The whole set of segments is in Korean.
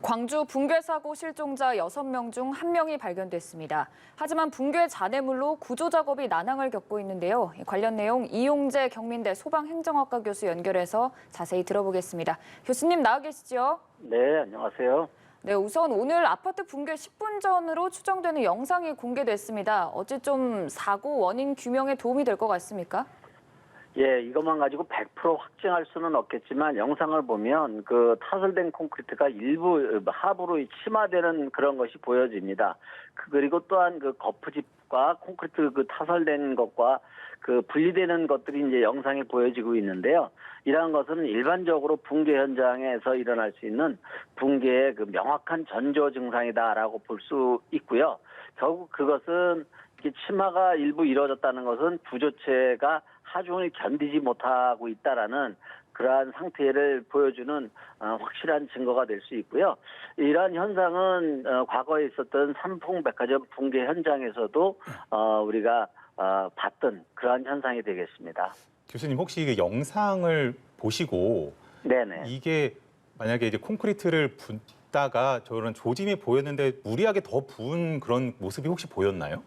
광주 붕괴 사고 실종자 6명 중 1명이 발견됐습니다. 하지만 붕괴 잔해물로 구조 작업이 난항을 겪고 있는데요. 관련 내용 이용재 경민대 소방행정학과 교수 연결해서 자세히 들어보겠습니다. 교수님 나와 계시죠? 네, 안녕하세요. 네, 우선 오늘 아파트 붕괴 10분 전으로 추정되는 영상이 공개됐습니다. 어찌 좀 사고 원인 규명에 도움이 될 것 같습니까? 예, 이것만 가지고 100% 확증할 수는 없겠지만 영상을 보면 그 타설된 콘크리트가 일부 하부로 침하되는 그런 것이 보여집니다. 그리고 또한 그 거푸집과 콘크리트 그 타설된 것과 그 분리되는 것들이 이제 영상에 보여지고 있는데요. 이러한 것은 일반적으로 붕괴 현장에서 일어날 수 있는 붕괴의 그 명확한 전조 증상이다라고 볼 수 있고요. 결국 그것은 침하가 일부 이루어졌다는 것은 구조체가 하중을 견디지 못하고 있다라는 그러한 상태를 보여주는 확실한 증거가 될 수 있고요. 이러한 현상은 과거에 있었던 삼풍백화점 붕괴 현장에서도 우리가 봤던 그러한 현상이 되겠습니다. 교수님 혹시 그 영상을 보시고 네네. 이게 만약에 이제 콘크리트를 붓다가 저런 조짐이 보였는데 무리하게 더 부은 그런 모습이 혹시 보였나요?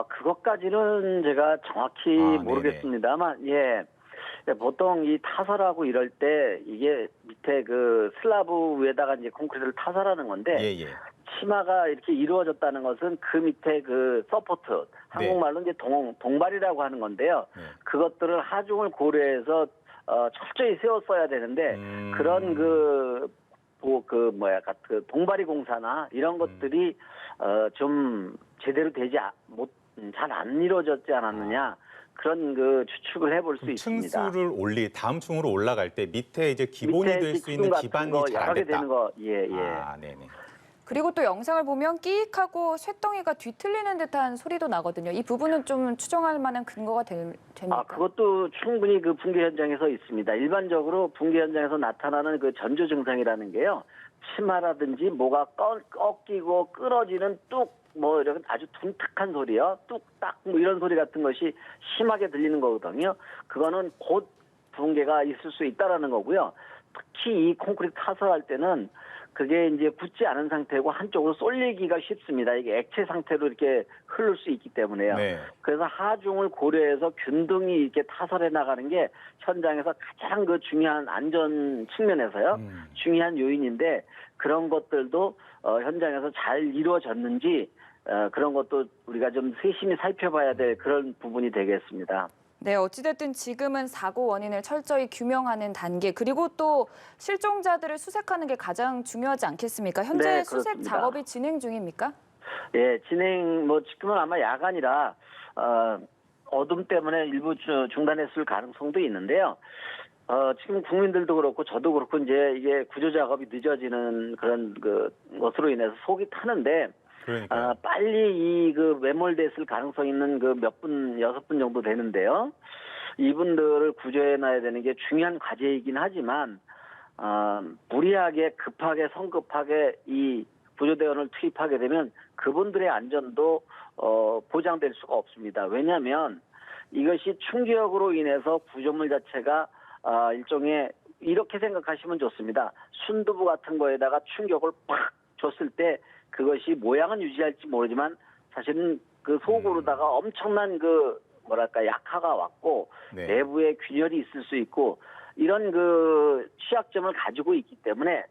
그것까지는 제가 정확히 모르겠습니다만, 예. 보통 이 타설하고 이럴 때 이게 밑에 그 슬라브 위에다가 이제 콘크리트를 타설하는 건데, 예. 치마가 이렇게 이루어졌다는 것은 그 밑에 그 서포트, 한국말로 이제 동발이라고 하는 건데요. 그것들을 하중을 고려해서 철저히 세웠어야 되는데, 그런 그 동발이 공사나 이런 것들이 좀 제대로 되지 잘 안 이루어졌지 않았느냐 그런 그 추측을 해볼 수 있습니다. 층수를 다음 층으로 올라갈 때 밑에 이제 기본이 될 수 있는 기반이 잘 안 됐다. 되는 거, 예. 네네. 그리고 또 영상을 보면 끼익하고 쇳덩이가 뒤틀리는 듯한 소리도 나거든요. 이 부분은 좀 추정할 만한 근거가 됩니까? 그것도 충분히 그 붕괴 현장에서 있습니다. 일반적으로 붕괴 현장에서 나타나는 그 전조 증상이라는 게요. 치마라든지 뭐가 꺾이고 끊어지는 이런 아주 둔탁한 소리요. 뚝딱 이런 소리 같은 것이 심하게 들리는 거거든요. 그거는 곧 붕괴가 있을 수 있다라는 거고요. 특히 이 콘크리트 타설할 때는 그게 이제 굳지 않은 상태고 한쪽으로 쏠리기가 쉽습니다. 이게 액체 상태로 이렇게 흐를 수 있기 때문에요. 네. 그래서 하중을 고려해서 균등히 이렇게 타설해 나가는 게 현장에서 가장 그 중요한 안전 측면에서요. 중요한 요인인데 그런 것들도 현장에서 잘 이루어졌는지 그런 것도 우리가 좀 세심히 살펴봐야 될 그런 부분이 되겠습니다. 네, 어찌됐든 지금은 사고 원인을 철저히 규명하는 단계, 그리고 또 실종자들을 수색하는 게 가장 중요하지 않겠습니까? 현재 네, 수색 그렇습니다. 작업이 진행 중입니까? 예, 지금은 아마 야간이라 어둠 때문에 일부 중단했을 가능성도 있는데요. 지금 국민들도 그렇고 저도 그렇고 이제 이게 구조 작업이 늦어지는 그런 것으로 인해서 속이 타는데 빨리 그 매몰됐을 가능성 있는 그 6분 정도 되는데요. 이분들을 구조해놔야 되는 게 중요한 과제이긴 하지만 무리하게 성급하게 이 구조대원을 투입하게 되면 그분들의 안전도 보장될 수가 없습니다. 왜냐하면 이것이 충격으로 인해서 구조물 자체가 일종의 이렇게 생각하시면 좋습니다. 순두부 같은 거에다가 충격을 팍 줬을 때 그것이 모양은 유지할지 모르지만 사실은 그 속으로다가 엄청난 약화가 왔고 내부에 균열이 있을 수 있고 이런 그 취약점을 가지고 있기 때문에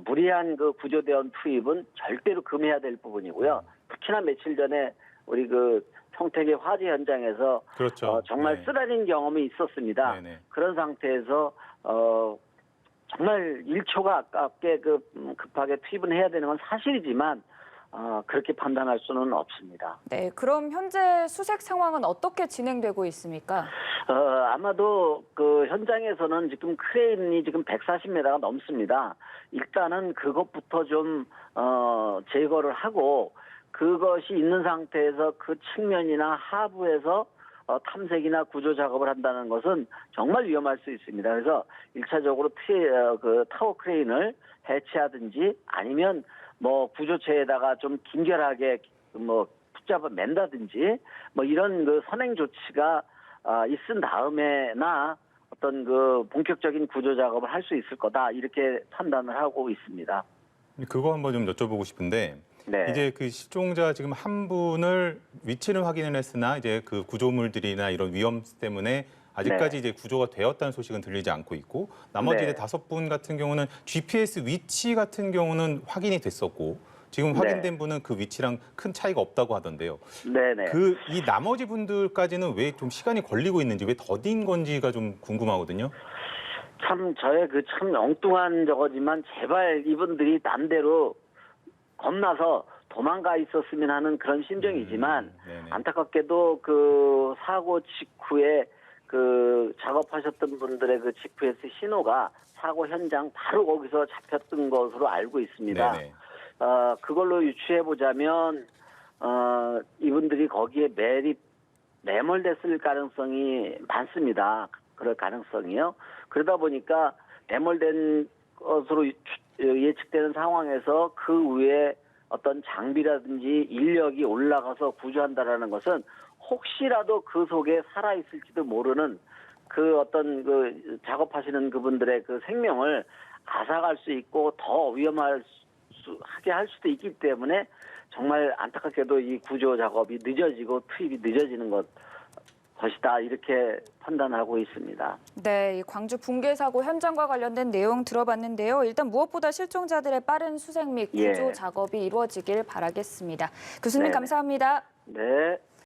무리한 그 구조대원 투입은 절대로 금해야 될 부분이고요. 특히나 며칠 전에 우리 그 평택의 화재 현장에서 정말 쓰라린 경험이 있었습니다. 그런 상태에서 정말 1초가 아깝게 급하게 투입은 해야 되는 건 사실이지만 그렇게 판단할 수는 없습니다. 네, 그럼 현재 수색 상황은 어떻게 진행되고 있습니까? 아마도 그 현장에서는 지금 크레인이 지금 140m가 넘습니다. 일단은 그것부터 좀 제거를 하고 그것이 있는 상태에서 그 측면이나 하부에서 탐색이나 구조 작업을 한다는 것은 정말 위험할 수 있습니다. 그래서 1차적으로 타워 크레인을 해체하든지 아니면 구조체에다가 좀 긴결하게 붙잡아 맨다든지 이런 그 선행 조치가 있은 다음에나 어떤 본격적인 구조 작업을 할 수 있을 거다 이렇게 판단을 하고 있습니다. 그거 한번 좀 여쭤보고 싶은데 네. 이제 그 실종자 지금 한 분을 위치는 확인을 했으나 이제 그 구조물들이나 이런 위험 때문에 아직까지 이제 구조가 되었다는 소식은 들리지 않고 있고 나머지 네. 이제 5분 같은 경우는 GPS 위치 같은 경우는 확인이 됐었고 지금 확인된 분은 그 위치랑 큰 차이가 없다고 하던데요. 네네. 그 이 나머지 분들까지는 왜 좀 시간이 걸리고 있는지 왜 더딘 건지가 좀 궁금하거든요. 참 저의 그 참 엉뚱한 저거지만 제발 이분들이 남대로 겁나서 도망가 있었으면 하는 그런 심정이지만 네네. 안타깝게도 그 사고 직후에 그 작업하셨던 분들의 그 GPS 신호가 사고 현장 바로 거기서 잡혔던 것으로 알고 있습니다. 네네. 그걸로 유추해 보자면 이분들이 거기에 매몰됐을 가능성이 많습니다. 그럴 가능성이요. 그러다 보니까 매몰된 것으로 예측되는 상황에서 그 위에 어떤 장비라든지 인력이 올라가서 구조한다라는 것은 혹시라도 그 속에 살아 있을지도 모르는 그 어떤 그 작업하시는 그분들의 그 생명을 앗아갈 수 있고 더 위험하게 할 수도 있기 때문에 정말 안타깝게도 이 구조 작업이 늦어지고 투입이 늦어지는 것이다 이렇게 판단하고 있습니다. 네, 이 광주 붕괴 사고 현장과 관련된 내용 들어봤는데요. 일단 무엇보다 실종자들의 빠른 수색 및 구조 예. 작업이 이루어지길 바라겠습니다. 교수님 네네. 감사합니다. 네.